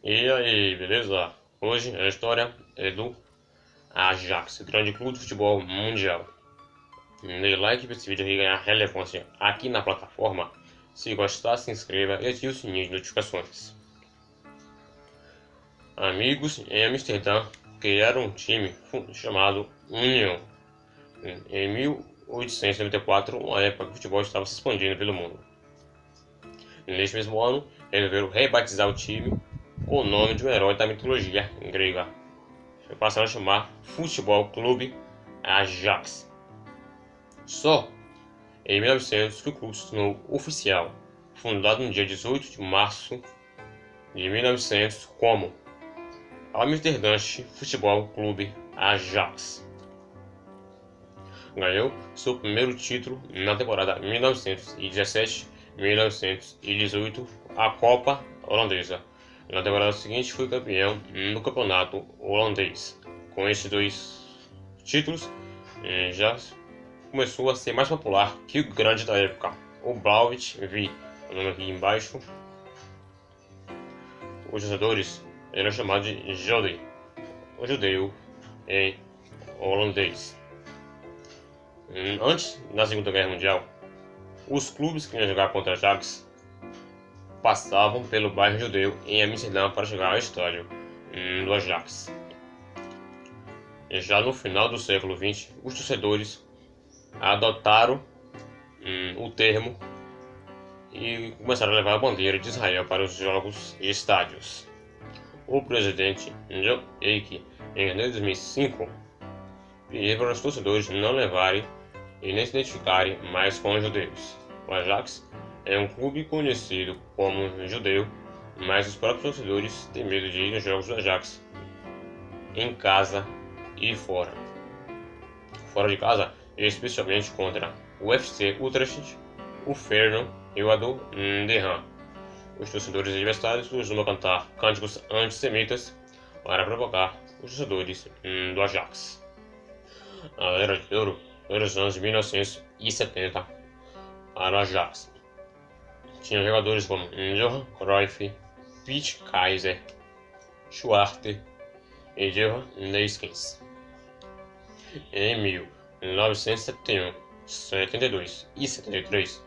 E aí, beleza? Hoje a história é do Ajax, grande clube de futebol mundial. Dê like para esse vídeo aqui ganhar relevância aqui na plataforma. Se gostar, se inscreva e ative o sininho de notificações. Amigos em Amsterdã criaram um time chamado União. Em 1894, uma época que o futebol estava se expandindo pelo mundo. Neste mesmo ano, resolveram rebatizar o time com o nome de um herói da mitologia grega. Passaram a chamar Futebol Clube Ajax. Só em 1900 que o clube se tornou oficial, fundado no dia 18 de março de 1900 como Amsterdamse Futebol Clube Ajax. Ganhou seu primeiro título na temporada 1917-1918, a Copa Holandesa. Na temporada seguinte foi campeão no campeonato holandês. Com esses dois títulos, já começou a ser mais popular que o grande da época, o Blauwit Vi. O nome aqui embaixo. Os jogadores eram chamados de Jode, o judeu em holandês. Antes da Segunda Guerra Mundial, os clubes que iam jogar contra Ajax passavam pelo bairro judeu em Amsterdã para chegar ao estádio do Ajax. E já no final do século XX, os torcedores adotaram o termo e começaram a levar a bandeira de Israel para os jogos e estádios. O presidente John Eck, em 2005, pediu para os torcedores não levarem e nem se identificarem mais com os judeus. O Ajax é um clube conhecido como judeu, mas os próprios torcedores têm medo de ir nos jogos do Ajax, em casa e fora. Fora de casa, especialmente contra o FC Utrecht, o Feyenoord e o ADO Den Haag. Os torcedores adversários costumam cantar cânticos antissemitas para provocar os torcedores do Ajax. A Era de Ouro foi nos anos 1970 para o Ajax. Tinha jogadores como Johan Cruyff, Piet Kaiser, Schwarter e Johan Neeskens. Em 1971, 72 e 73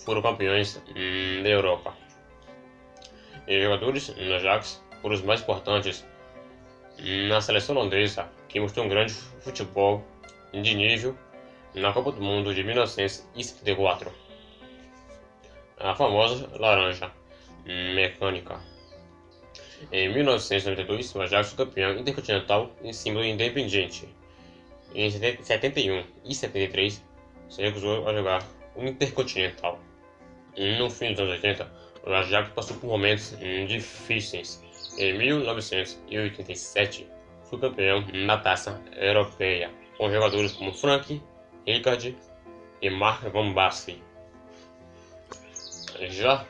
foram campeões da Europa. E jogadores do Ajax foram os mais importantes na seleção holandesa, que mostrou um grande futebol de nível na Copa do Mundo de 1974. A famosa laranja mecânica. Em 1992, o Ajax foi campeão intercontinental em símbolo Independiente. Em 71 e 73, se recusou a jogar o Intercontinental. No fim dos anos 80, o Ajax passou por momentos difíceis. Em 1987, foi campeão da Taça Europeia, com jogadores como Frank Rijkaard e Mark van Basten. Já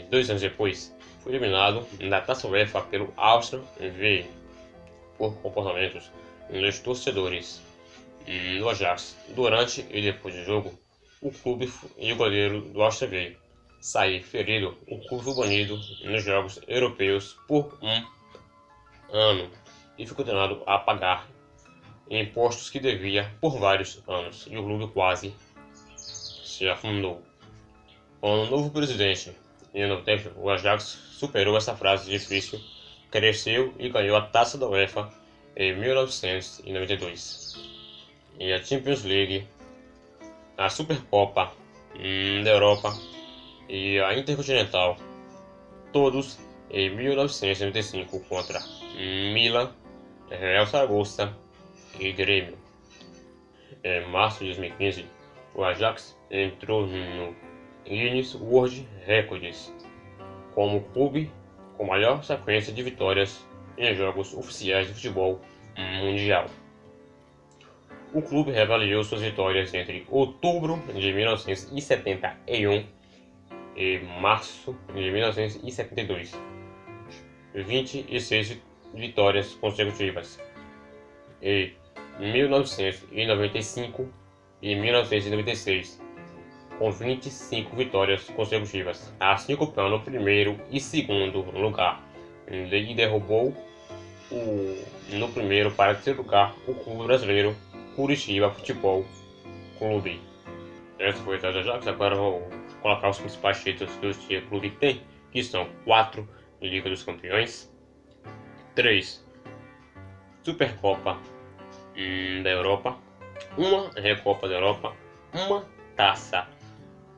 2 anos depois, foi eliminado da Taça UEFA pelo Áustria Wien por comportamentos dos torcedores do Ajax. Durante e depois do jogo, o clube e o goleiro do Áustria Wien saíram ferido. O clube foi banido nos Jogos Europeus por um ano e foi condenado a pagar impostos que devia por vários anos, e o clube quase se afundou. Com o novo presidente e o novo técnico, o Ajax superou essa fase difícil, cresceu e ganhou a Taça da UEFA em 1992. E a Champions League, a Supercopa da Europa e a Intercontinental, todos em 1995 contra Milan, Real Saragossa e Grêmio. Em março de 2015, o Ajax entrou no Guinness World Records como o clube com maior sequência de vitórias em jogos oficiais de futebol mundial. O clube reavaliou suas vitórias entre outubro de 1971 e março de 1972. 26 vitórias consecutivas. Em 1995 e 1996, com 25 vitórias consecutivas, assim ocupando o primeiro e segundo lugar e derrubou no primeiro para terceiro lugar o clube brasileiro Curitiba Futebol Clube. Essa foi a Ajax. Agora vou colocar os principais títulos que o clube tem, que são 4 Liga dos Campeões, 3 Supercopa da Europa, 1 Recopa da Europa, 1 Taça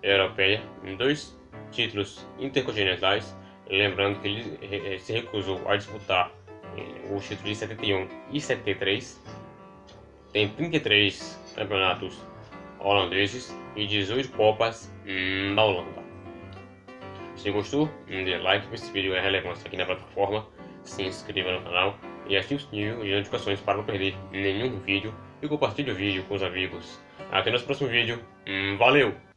Europeia, 2 títulos intercontinentais. Lembrando que ele se recusou a disputar os títulos de 71 e 73. Tem 33 campeonatos holandeses e 18 copas da Holanda. Se gostou, dê like para esse vídeo, é relevância aqui na plataforma, se inscreva no canal e ative o sininho de notificações para não perder nenhum vídeo e compartilhe o vídeo com os amigos. Até nosso próximo vídeo, valeu!